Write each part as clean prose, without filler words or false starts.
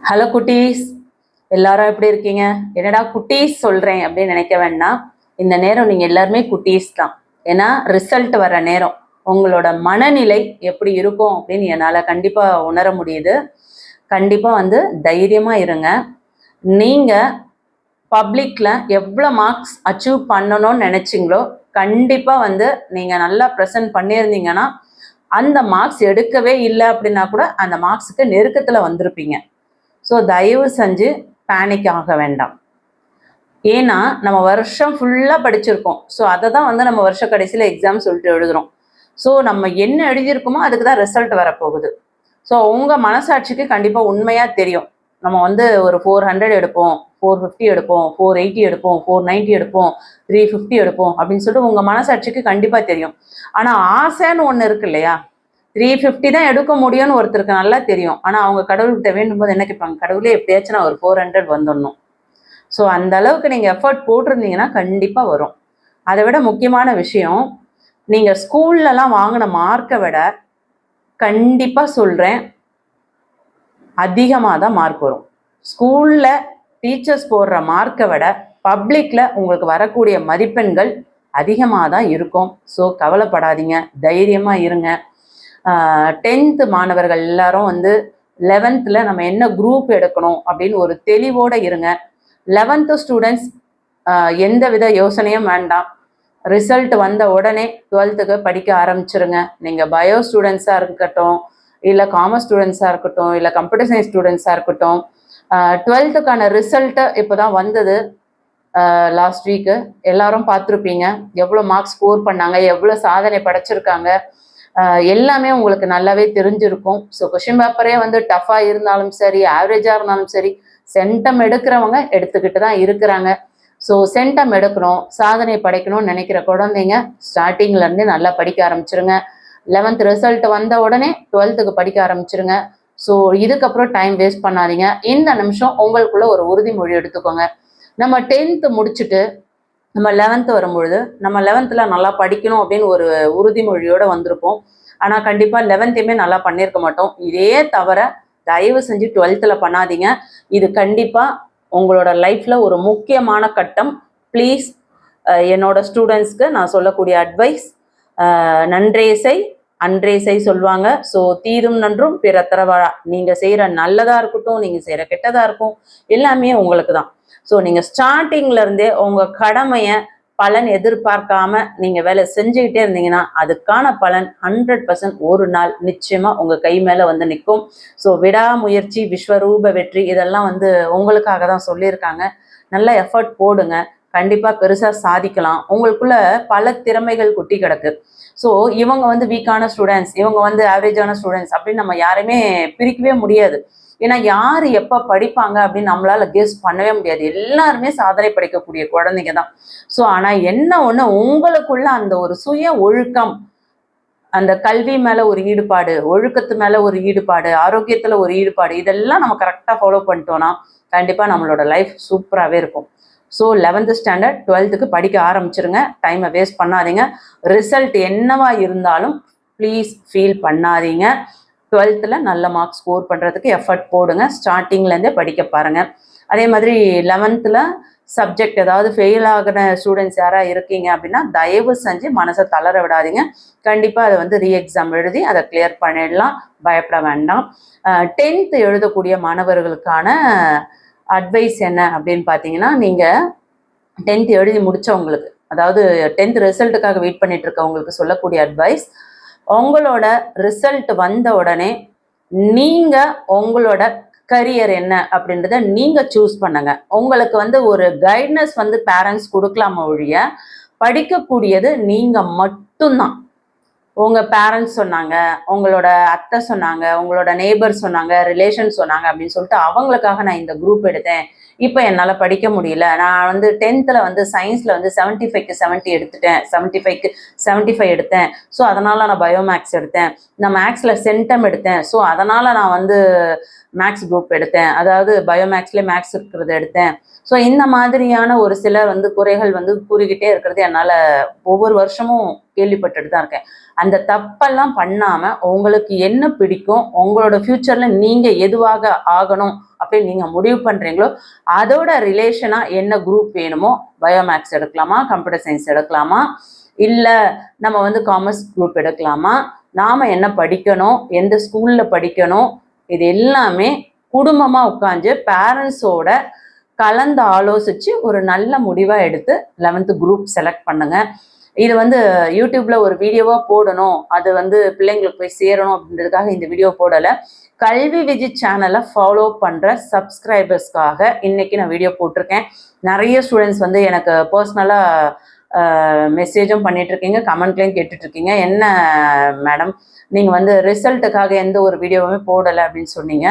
Hello குட்டீஸ், எல்லாரும் எப்படி இருக்கீங்க? என்னடா குட்டீஸ் சொல்றேன் அப்படின்னு நினைக்க வேண்டாம். இந்த நேரம் நீங்க எல்லாருமே குட்டீஸ் தான். ஏன்னா ரிசல்ட் வர நேரம். உங்களோட மனநிலை எப்படி இருக்கும் அப்படின்னு என்னால் கண்டிப்பாக உணர முடியுது. கண்டிப்பாக தைரியமா இருங்க. நீங்க பப்ளிக்ல எவ்வளோ மார்க்ஸ் அச்சீவ் பண்ணணும்னு நினைச்சிங்களோ கண்டிப்பாக நீங்க நல்லா ப்ரெசென்ட் பண்ணியிருந்தீங்கன்னா அந்த மார்க்ஸ் எடுக்கவே இல்லை அப்படின்னா கூட அந்த மார்க்ஸுக்கு நெருக்கத்தில் வந்திருப்பீங்க. ஸோ தயவு செஞ்சு பேனிக் ஆக வேண்டாம். ஏன்னா நம்ம வருஷம் ஃபுல்லாக படிச்சிருக்கோம். ஸோ அதை தான் நம்ம வருஷ கடைசியில் எக்ஸாம் சொல்லிட்டு எழுதுகிறோம். ஸோ நம்ம என்ன எழுதியிருக்கோமோ அதுக்கு தான் ரிசல்ட் வரப்போகுது. ஸோ உங்கள் மனசாட்சிக்கு கண்டிப்பாக உண்மையாக தெரியும். நம்ம ஒரு 400 எடுப்போம், 450 எடுப்போம், 480 எடுப்போம், 490 எடுப்போம், 350 எடுப்போம் அப்படின்னு சொல்லிட்டு உங்கள் மனசாட்சிக்கு கண்டிப்பாக தெரியும். ஆனால் ஆசைன்னு ஒன்று இருக்கு இல்லையா? 350 தான் எடுக்க முடியும்னு ஒருத்தருக்கு நல்லா தெரியும். ஆனால் அவங்க கடவுள்கிட்ட வேண்டும் போது என்ன கேட்பாங்க? கடவுளே எப்படியாச்சும் நான் ஒரு 400 வந்துடணும். ஸோ அந்த அளவுக்கு நீங்கள் எஃபர்ட் போட்டிருந்தீங்கன்னா கண்டிப்பாக வரும். அதை விட முக்கியமான விஷயம், நீங்கள் ஸ்கூல்லலாம் வாங்கின மார்க்கை விட கண்டிப்பாக சொல்கிறேன் அதிகமாக தான் மார்க் வரும். ஸ்கூலில் டீச்சர்ஸ் போடுற மார்க்கை விட பப்ளிக்கில் உங்களுக்கு வரக்கூடிய மதிப்பெண்கள் அதிகமாக தான் இருக்கும். ஸோ கவலைப்படாதீங்க, தைரியமாக இருங்க. 10th மாணவர்கள் எல்லாரும் 11th நம்ம என்ன குரூப் எடுக்கணும் அப்படின்னு ஒரு தெளிவோடு இருங்க. 11th ஸ்டூடெண்ட்ஸ் எந்த வித யோசனையும் வேண்டாம். ரிசல்ட் வந்த உடனே 12th படிக்க ஆரம்பிச்சிருங்க. நீங்கள் பயோ ஸ்டூடெண்ட்ஸாக இருக்கட்டும், இல்லை காமர்ஸ் ஸ்டூடெண்ட்ஸாக இருக்கட்டும், இல்லை கம்ப்யூட்டர் சயின்ஸ் ஸ்டூடெண்ட்ஸாக இருக்கட்டும், 12th ரிசல்ட்டு இப்போ தான் வந்தது. லாஸ்ட் வீக்கு எல்லாரும் பார்த்துருப்பீங்க. எவ்வளோ மார்க்ஸ் ஸ்கோர் பண்ணாங்க, எவ்வளோ சாதனை படைச்சிருக்காங்க, எல்லாமே உங்களுக்கு நல்லாவே தெரிஞ்சிருக்கும். ஸோ கொஷின் பேப்பரே டஃப்பாக இருந்தாலும் சரி, ஆவரேஜாக இருந்தாலும் சரி, சென்டம் எடுக்கிறவங்க எடுத்துக்கிட்டு தான் இருக்கிறாங்க. ஸோ சென்டம் எடுக்கணும், சாதனை படைக்கணும்னு நினைக்கிற குழந்தைங்க ஸ்டார்டிங்லேருந்து நல்லா படிக்க ஆரம்பிச்சிருங்க. 11th ரிசல்ட் வந்த உடனே 12th படிக்க ஆரம்பிச்சிருங்க. ஸோ இதுக்கப்புறம் டைம் வேஸ்ட் பண்ணாதீங்க. இந்த நிமிஷம் உங்களுக்குள்ள ஒரு உறுதிமொழி எடுத்துக்கோங்க. நம்ம 10th முடிச்சுட்டு நம்ம 11th வரும்பொழுது நம்ம 11th நல்லா படிக்கணும் அப்படின்னு ஒரு உறுதிமொழியோடு வந்திருப்போம். ஆனால் கண்டிப்பாக 11th நல்லா பண்ணியிருக்க மாட்டோம். இதே தவிர தயவு செஞ்சு 12th பண்ணாதீங்க. இது கண்டிப்பாக உங்களோட லைஃப்பில் ஒரு முக்கியமான கட்டம். ப்ளீஸ், என்னோட ஸ்டூடெண்ட்ஸ்க்கு நான் சொல்லக்கூடிய அட்வைஸ், நன்றே செய் அன்றே செய் சொல்லுவாங்க. ஸோ தீரும் நன்றும் பிறத்தரவாழா. நீங்கள் செய்கிற நல்லதாக இருக்கட்டும், நீங்கள் செய்கிற கெட்டதாக இருக்கும், எல்லாமே உங்களுக்கு தான். ஸோ நீங்கள் ஸ்டார்டிங்லேருந்தே உங்கள் கடமையை பலன் எதிர்பார்க்காம நீங்கள் வேலை செஞ்சுக்கிட்டே இருந்தீங்கன்னா அதுக்கான பலன் 100% ஒரு நாள் நிச்சயமாக உங்கள் கை மேலே நிற்கும். ஸோ விடாமுயற்சி விஸ்வரூப வெற்றி இதெல்லாம் உங்களுக்காக தான் சொல்லியிருக்காங்க. நல்ல எஃபர்ட் போடுங்க, கண்டிப்பாக பெருசாக சாதிக்கலாம். உங்களுக்குள்ள பல திறமைகள் குட்டி கிடக்கு. ஸோ இவங்க வீக்கான ஸ்டூடெண்ட்ஸ், இவங்க ஆவரேஜான ஸ்டூடெண்ட்ஸ் அப்படின்னு நம்ம யாரையுமே பிரிக்கவே முடியாது. ஏன்னா யார் எப்போ படிப்பாங்க அப்படின்னு நம்மளால கெஸ் பண்ணவே முடியாது. எல்லாருமே சாதனை படைக்கக்கூடிய குழந்தைங்க தான். ஸோ ஆனால் என்ன ஒன்று, உங்களுக்குள்ள அந்த ஒரு சுய ஒழுக்கம், அந்த கல்வி மேலே ஒரு ஈடுபாடு, ஒழுக்கத்து மேலே ஒரு ஈடுபாடு, ஆரோக்கியத்தில் ஒரு ஈடுபாடு, இதெல்லாம் நம்ம கரெக்டாக ஃபாலோ பண்ணிட்டோன்னா கண்டிப்பாக நம்மளோட லைஃப் சூப்பராகவே இருக்கும். ஸோ 11th ஸ்டாண்டர்ட் 12th படிக்க ஆரம்பிச்சிருங்க. டைமை வேஸ்ட் பண்ணாதீங்க. ரிசல்ட் என்னவா இருந்தாலும் ப்ளீஸ் ஃபீல் பண்ணாதீங்க. 12th நல்ல மார்க் ஸ்கோர் பண்ணுறதுக்கு எஃபர்ட் போடுங்க. ஸ்டார்டிங்லேருந்தே படிக்க பாருங்கள். அதே மாதிரி 11th சப்ஜெக்ட் ஏதாவது ஃபெயில் ஆகிற ஸ்டூடெண்ட்ஸ் யாராக இருக்கீங்க அப்படின்னா தயவு செஞ்சு மனசை தளர விடாதீங்க. கண்டிப்பாக அதை ரீ எக்ஸாம் எழுதி அதை கிளியர் பண்ணிடலாம், பயப்பட வேண்டாம். 10th எழுதக்கூடிய மாணவர்களுக்கான அட்வைஸ் என்ன அப்படின்னு பார்த்தீங்கன்னா, நீங்கள் 10th எழுதி முடித்தவங்களுக்கு, அதாவது 10th ரிசல்ட்டுக்காக வெயிட் பண்ணிட்டு இருக்கவங்களுக்கு சொல்லக்கூடிய அட்வைஸ், உங்களோட ரிசல்ட் வந்த உடனே நீங்கள் உங்களோட கரியர் என்ன அப்படின்றத நீங்கள் சூஸ் பண்ணுங்க. உங்களுக்கு ஒரு கைட்னஸ் பேரண்ட்ஸ் கொடுக்கலாமா ஒழிய படிக்கக்கூடியது நீங்கள் மட்டும்தான். உங்கள் பேரண்ட்ஸ் சொன்னாங்க, உங்களோட அத்தை சொன்னாங்க, உங்களோட நெய்பர் சொன்னாங்க, ரிலேஷன் சொன்னாங்க அப்படின்னு சொல்லிட்டு அவங்களுக்காக நான் இந்த குரூப் எடுத்தேன், இப்போ என்னால் படிக்க முடியல, நான் 10th சயின்ஸில் 75க்கு 70 எடுத்துட்டேன், 75க்கு 75 எடுத்தேன், ஸோ அதனால் நான் பயோமேக்ஸ் எடுத்தேன், நான் மேக்ஸில் சென்டம் எடுத்தேன், ஸோ அதனால் நான் மேக்ஸ் குரூப் எடுத்தேன், அதாவது பயோமேக்ஸ்லேயே மேக்ஸ் இருக்கிறது எடுத்தேன். ஸோ இந்த மாதிரியான ஒரு சிலர் வந்து குறைகள் வந்து கூறிக்கிட்டே இருக்கிறது என்னால் ஒவ்வொரு வருஷமும் கேள்விப்பட்டுட்டு தான் இருக்கேன். அந்த தப்பெல்லாம் பண்ணாமல் உங்களுக்கு என்ன பிடிக்கும், உங்களோட ஃப்யூச்சரில் நீங்கள் எதுவாக ஆகணும் அப்படின்னு நீங்கள் முடிவு பண்ணுறீங்களோ அதோட ரிலேஷனாக என்ன குரூப் வேணுமோ, பயோமேக்ஸ் எடுக்கலாமா, கம்ப்யூட்டர் சயின்ஸ் எடுக்கலாமா, இல்லை நம்ம வந்து காமர்ஸ் குரூப் எடுக்கலாமா, நாம் என்ன படிக்கணும், எந்த ஸ்கூலில் படிக்கணும், இது எல்லாமே குடும்பமாக உட்காந்து பேரண்ட்ஸோட கலந்து ஆலோசித்து ஒரு நல்ல முடிவாக எடுத்து 11th குரூப் செலக்ட் பண்ணுங்கள். இது வந்து யூடியூப்ல ஒரு வீடியோவாக போடணும், அது வந்து பிள்ளைங்களுக்கு போய் சேரணும் அப்படின்றதுக்காக இந்த வீடியோ போடலை. கல்வி விஜி சேனலை ஃபாலோ பண்ணுற சப்ஸ்கிரைபர்ஸ்க்காக இன்னைக்கு நான் வீடியோ போட்டிருக்கேன். நிறைய ஸ்டூடெண்ட்ஸ் வந்து எனக்கு பர்சனலாக மெசேஜும் பண்ணிட்டு இருக்கீங்க, கமெண்ட்லேயும் கேட்டுட்டு இருக்கீங்க, என்ன மேடம் நீங்கள் வந்து ரிசல்ட்டுக்காக எந்த ஒரு வீடியோவுமே போடலை அப்படின்னு சொன்னீங்க.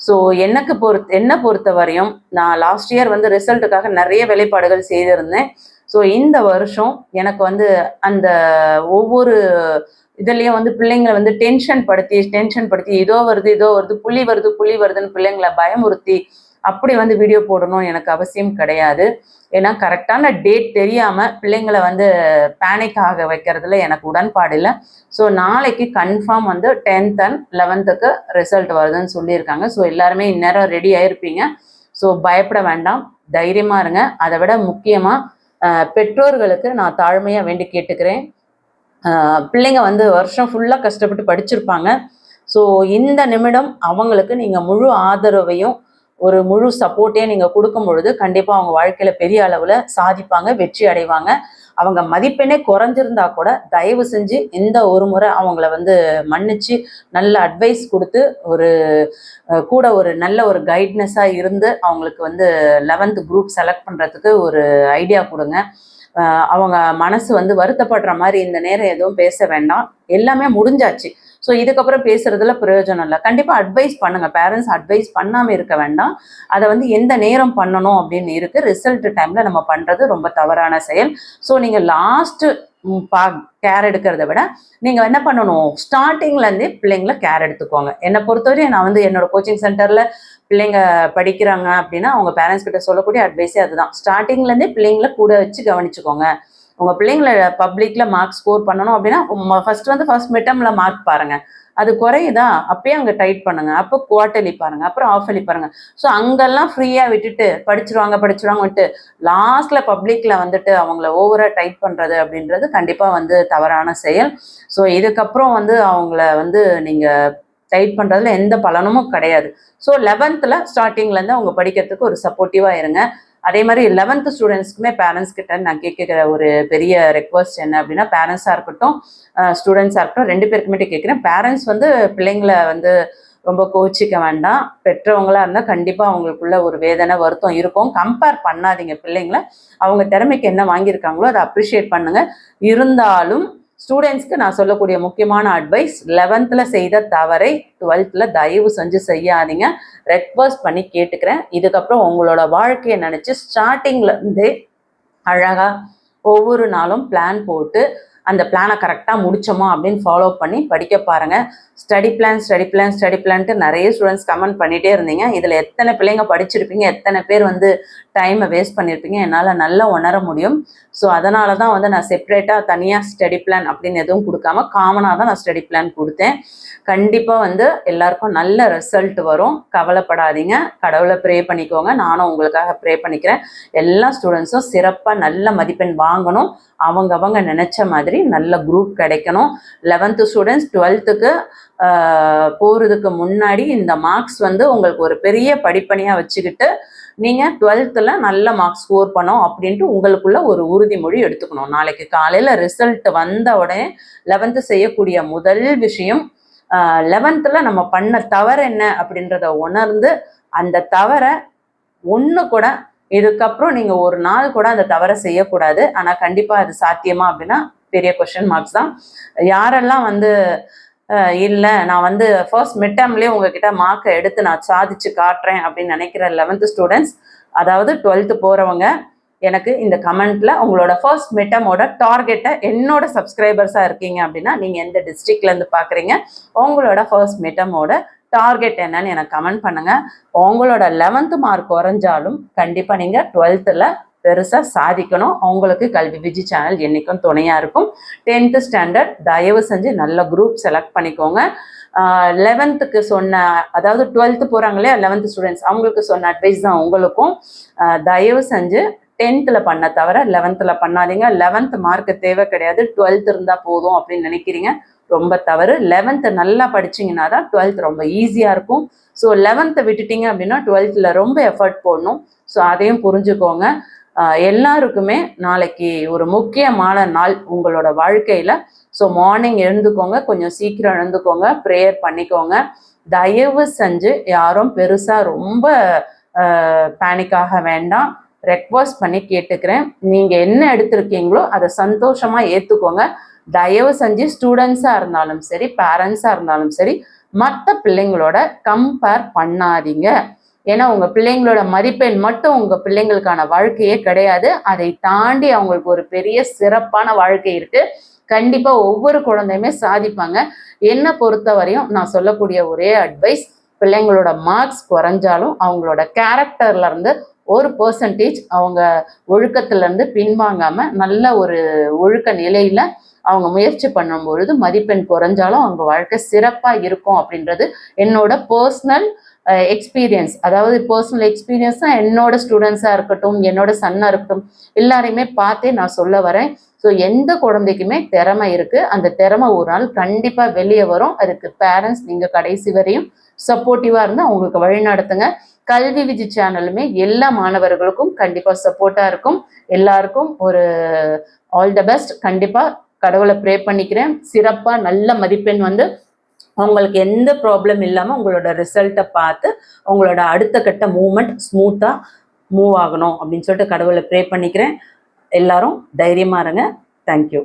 ஸோ என்னை பொறுத்த வரையும் நான் லாஸ்ட் இயர் வந்து ரிசல்ட்டுக்காக நிறைய வேலைப்பாடுகள் செய்திருந்தேன். ஸோ இந்த வருஷம் எனக்கு வந்து அந்த ஒவ்வொரு இதுலேயும் வந்து பிள்ளைங்களை வந்து டென்ஷன் படுத்தி இதோ வருது புள்ளி வருதுன்னு பிள்ளைங்களை பயமுறுத்தி அப்படி வந்து வீடியோ போடணும் எனக்கு அவசியம் கிடையாது. ஏன்னா கரெக்டான டேட் தெரியாமல் பிள்ளைங்களை வந்து பேனிக் ஆக வைக்கிறதுல எனக்கு உடன்பாடு இல்லை. ஸோ நாளைக்கு கன்ஃபார்ம் வந்து 10th and 11th ரிசல்ட் வருதுன்னு சொல்லியிருக்காங்க. ஸோ எல்லாருமே இந்நேரம் ரெடி ஆயிருப்பீங்க. ஸோ பயப்பட வேண்டாம், தைரியமாக இருங்க. அதை விட முக்கியமாக பெற்றோர்களுக்கு நான் தாழ்மையாக வேண்டி கேட்டுக்கிறேன். பிள்ளைங்க வந்து வருஷம் ஃபுல்லாக கஷ்டப்பட்டு படிச்சிருப்பாங்க. ஸோ இந்த நிமிடம் அவங்களுக்கு நீங்கள் முழு ஆதரவையும் ஒரு முழு சப்போர்ட்டையும் நீங்கள் கொடுக்கும் பொழுது கண்டிப்பாக அவங்க வாழ்க்கையில் பெரிய அளவில் சாதிப்பாங்க, வெற்றி அடைவாங்க. அவங்க மதிப்பெண்ணே குறைஞ்சிருந்தா கூட தயவு செஞ்சு இந்த ஒரு முறை அவங்கள வந்து மன்னிச்சு நல்ல அட்வைஸ் கொடுத்து கூட ஒரு நல்ல ஒரு கைட்னஸாக இருந்து அவங்களுக்கு வந்து 11th குரூப் செலக்ட் பண்ணுறதுக்கு ஒரு ஐடியா கொடுங்க. அவங்க மனசு வந்து வருத்தப்படுற மாதிரி இந்த நேரம் எதுவும் பேச வேண்டாம், எல்லாமே முடிஞ்சாச்சு. ஸோ இதுக்கப்புறம் பேசுறதுல பிரயோஜனம் இல்லை. கண்டிப்பாக அட்வைஸ் பண்ணுங்க, பேரண்ட்ஸ் அட்வைஸ் பண்ணாமல் இருக்க வேண்டாம். அதை வந்து எந்த நேரம் பண்ணணும் அப்படின்னு இருக்கு. ரிசல்ட் டைம்ல நம்ம பண்றது ரொம்ப தவறான செயல். ஸோ நீங்க லாஸ்ட் கேர் எடுக்கிறத விட நீங்கள் என்ன பண்ணணும், ஸ்டார்டிங்லேருந்தே பிள்ளைங்களை கேர் எடுத்துக்கோங்க. என்னை பொறுத்தவரையும் நான் வந்து என்னோட கோச்சிங் சென்டரில் பிள்ளைங்க படிக்கிறாங்க அப்படின்னா அவங்க பேரண்ட்ஸ் கிட்ட சொல்லக்கூடிய அட்வைஸே அதுதான். ஸ்டார்டிங்லேருந்தே பிள்ளைங்களை கூட வச்சு கவனிச்சுக்கோங்க. உங்கள் பிள்ளைங்களை பப்ளிக்கில் மார்க் ஸ்கோர் பண்ணணும் அப்படின்னா ஃபர்ஸ்ட் மிட்டம்ல மார்க் பாருங்கள், அது குறையுதா அப்பயே அங்கே டைட் பண்ணுங்க, அப்போ குவார்டர்லி பாருங்க, அப்புறம் ஆஃபர்லி பாருங்க. ஸோ அங்கெல்லாம் ஃப்ரீயாக விட்டுட்டு படிச்சிருவாங்க விட்டு லாஸ்ட்ல பப்ளிக்ல வந்துட்டு அவங்கள ஓவரா டைட் பண்றது அப்படின்றது கண்டிப்பாக வந்து தவறான செயல். ஸோ இதுக்கப்புறம் வந்து அவங்கள வந்து நீங்க டைட் பண்றதுல எந்த பலனும் கிடையாது. ஸோ 11th ஸ்டார்டிங்லேருந்து அவங்க படிக்கிறதுக்கு ஒரு சப்போர்ட்டிவாக இருங்க. அதே மாதிரி 11th ஸ்டூடெண்ட்ஸ்க்குமே பேரண்ட்ஸ் கிட்ட நான் கேட்குற ஒரு பெரிய ரெக்வஸ்ட் என்ன அப்படின்னா, பேரண்ட்ஸாக இருக்கட்டும் ஸ்டூடெண்ட்ஸாக இருக்கட்டும் 2 பேருக்குமே கேட்குறேன். பேரண்ட்ஸ் வந்து பிள்ளைங்களை வந்து ரொம்ப கோச்சிக்க வேண்டாம். பெற்றவங்களா இருந்தால் கண்டிப்பாக அவங்களுக்குள்ள ஒரு வேதனை வருத்தம் இருக்கும். கம்பேர் பண்ணாதீங்க பிள்ளைங்களை. அவங்க திறமைக்கு என்ன வாங்கியிருக்காங்களோ அதை அப்ரிஷியேட் பண்ணுங்க. இருந்தாலும் ஸ்டூடெண்ட்ஸ்க்கு நான் சொல்லக்கூடிய முக்கியமான அட்வைஸ், 11th செய்த தவறை 12th தயவு செஞ்சு செய்யாதீங்க. ரெக்வஸ்ட் பண்ணி கேட்டுக்கிறேன். இதுக்கப்புறம் உங்களோட வாழ்க்கையை நினச்சி ஸ்டார்டிங்லேருந்தே அழகாக ஒவ்வொரு நாளும் பிளான் போட்டு அந்த பிளானை கரெக்டாக முடிச்சோமா அப்படின்னு ஃபாலோ பண்ணி படிக்க பாருங்கள். ஸ்டடி பிளான்ட்டு நிறைய ஸ்டூடெண்ட்ஸ் கமெண்ட் பண்ணிகிட்டே இருந்தீங்க. இதில் எத்தனை பிள்ளைங்க படிச்சிருப்பீங்க, எத்தனை பேர் வந்து டைமை வேஸ்ட் பண்ணியிருப்பீங்க என்னால் நல்லா உணர முடியும். ஸோ அதனால தான் வந்து நான் செப்பரேட்டாக தனியாக ஸ்டடி பிளான் அப்படின்னு எதுவும் கொடுக்காம காமனாக தான் நான் ஸ்டடி பிளான் கொடுத்தேன். கண்டிப்பாக வந்து எல்லாருக்கும் நல்ல ரிசல்ட் வரும், கவலைப்படாதீங்க. கடவுளை ப்ரே பண்ணிக்கோங்க, நானும் உங்களுக்காக ப்ரே பண்ணிக்கிறேன். எல்லா ஸ்டூடெண்ட்ஸும் சிறப்பாக நல்ல மதிப்பெண் வாங்கணும், அவங்க நினச்ச மாதிரி நல்ல குரூப் கிடைக்கணும். 11th ஸ்டூடெண்ட்ஸ் 12th போகிறதுக்கு முன்னாடி இந்த மார்க்ஸ் வந்து உங்களுக்கு ஒரு பெரிய படிப்பணியாக வச்சுக்கிட்டு நீங்கள் 12th நல்ல மார்க்ஸ் ஸ்கோர் பண்ணோம் அப்படின்ட்டு உங்களுக்குள்ள ஒரு உறுதிமொழி எடுத்துக்கணும். நாளைக்கு காலையில் ரிசல்ட் வந்த உடனே 11th செய்யக்கூடிய முதல் விஷயம் 11th நம்ம பண்ண தவறு என்ன அப்படின்றத உணர்ந்து அந்த தவறை ஒன்று கூட இதுக்கப்புறம் நீங்கள் ஒரு நாள் கூட அந்த தவறை செய்யக்கூடாது. ஆனால் கண்டிப்பாக அது சாத்தியமா அப்படின்னா பெரிய கொஸ்டின் மார்க்ஸ் தான். யாரெல்லாம் வந்து இல்லை நான் வந்து ஃபர்ஸ்ட் மிட் டேர்ம்லேயே உங்ககிட்ட மார்க்கை எடுத்து நான் சாதிச்சு காட்டுறேன் அப்படின்னு நினைக்கிற 11th ஸ்டூடெண்ட்ஸ், அதாவது 12th போகிறவங்க, எனக்கு இந்த கமெண்ட்ல உங்களோட ஃபர்ஸ்ட் மிட் டேர்மோட டார்கெட்டை, என்னோட சப்ஸ்கிரைபர்ஸாக இருக்கீங்க அப்படின்னா நீங்கள் எந்த டிஸ்ட்ரிக்ட்லேருந்து பார்க்குறீங்க, உங்களோட ஃபர்ஸ்ட் மிட் டேர்மோட டார்கெட் என்னன்னு எனக்கு கமெண்ட் பண்ணுங்க. உங்களோட 11th மார்க் குறைஞ்சாலும் கண்டிப்பா நீங்க 12th பெருசா சாதிக்கணும். உங்களுக்கு கல்வி விஜி சேனல் என்னைக்கும் துணையா இருக்கும். 10th ஸ்டாண்டர்ட் தயவு செஞ்சு நல்ல குரூப் செலக்ட் பண்ணிக்கோங்க. 11th சொன்ன, அதாவது 12th போறாங்க இல்லையா 11th ஸ்டூடெண்ட்ஸ், அவங்களுக்கு சொன்ன அட்வைஸ் தான் உங்களுக்கும். தயவு செஞ்சு 10th பண்ண தவிர 11th பண்ணாதீங்க. 11th மார்க் தேவை கிடையாது, 12th இருந்தா போதும் அப்படின்னு நினைக்கிறீங்க, ரொம்ப தவறு. 11th நல்லா படிச்சீங்கன்னா தான் 12th ரொம்ப ஈஸியா இருக்கும். ஸோ 11th விட்டுட்டீங்க அப்படின்னா 12th ரொம்ப எஃபர்ட் போடணும். ஸோ அதையும் புரிஞ்சுக்கோங்க. எல்லாருக்குமே நாளைக்கு ஒரு முக்கியமான நாள் உங்களோட வாழ்க்கையில. ஸோ மார்னிங் எழுந்துக்கோங்க, கொஞ்சம் சீக்கிரம் எழுந்துக்கோங்க, ப்ரேயர் பண்ணிக்கோங்க. தயவு செஞ்சு யாரும் பெருசா ரொம்ப பேனிக்காக வேண்டாம். ரெக்வஸ்ட் பண்ணி கேட்டுக்கிறேன், நீங்க என்ன எடுத்திருக்கீங்களோ அதை சந்தோஷமா ஏத்துக்கோங்க. தயவு செஞ்சு ஸ்டூடெண்ட்ஸா இருந்தாலும் சரி, பேரண்ட்ஸா இருந்தாலும் சரி, மற்ற பிள்ளைங்களோட கம்பேர் பண்ணாதீங்க. ஏன்னா உங்க பிள்ளைங்களோட மதிப்பெண் மட்டும் உங்க பிள்ளைங்களுக்கான வாழ்க்கையே கிடையாது. அதை தாண்டி அவங்களுக்கு ஒரு பெரிய சிறப்பான வாழ்க்கை இருக்கு. கண்டிப்பா ஒவ்வொரு குழந்தையுமே சாதிப்பாங்க. என்னை பொறுத்த வரையும் நான் சொல்லக்கூடிய ஒரே அட்வைஸ், பிள்ளைங்களோட மார்க்ஸ் குறைஞ்சாலும் அவங்களோட கேரக்டர்ல இருந்து 1% அவங்க ஒழுக்கத்துல இருந்து பின்வாங்காம நல்ல ஒரு ஒழுக்க நிலையில அவங்க முயற்சி பண்ணும் பொழுது மதிப்பெண் குறைஞ்சாலும் அவங்க வாழ்க்கை சிறப்பா இருக்கும் அப்படின்றது என்னோட பர்சனல் எக்ஸ்பீரியன்ஸ். அதாவது பர்சனல் எக்ஸ்பீரியன்ஸ் தான் என்னோட ஸ்டூடெண்ட்ஸாக இருக்கட்டும், என்னோட சன்னாக இருக்கட்டும், எல்லாரையுமே பார்த்தே நான் சொல்ல வரேன். ஸோ எந்த குழந்தைக்குமே திறமை இருக்குது, அந்த திறமை ஒரு நாள் கண்டிப்பாக வெளியே வரும். அதுக்கு பேரண்ட்ஸ் நீங்கள் கடைசி வரையும் சப்போர்ட்டிவாக இருந்து அவங்களுக்கு வழி நடத்துங்க. கல்வி விஜி சேனலுமே எல்லா மாணவர்களுக்கும் கண்டிப்பாக சப்போர்ட்டாக இருக்கும். எல்லாருக்கும் ஒரு ஆல் த பெஸ்ட். கண்டிப்பாக கடவுளை ப்ரே பண்ணிக்கிறேன், சிறப்பாக நல்ல மதிப்பெண் வந்து அவங்களுக்கு எந்த ப்ராப்ளம் இல்லாமல் உங்களோட ரிசல்ட்டை பார்த்து உங்களோட அடுத்த கட்ட மூவ்மெண்ட் ஸ்மூத்தாக மூவ் ஆகணும் அப்படின்னு சொல்லிட்டு கடவுளை ப்ரே பண்ணிக்கிறேன். எல்லாரும் தைரியமாக இருங்க. தேங்க்யூ.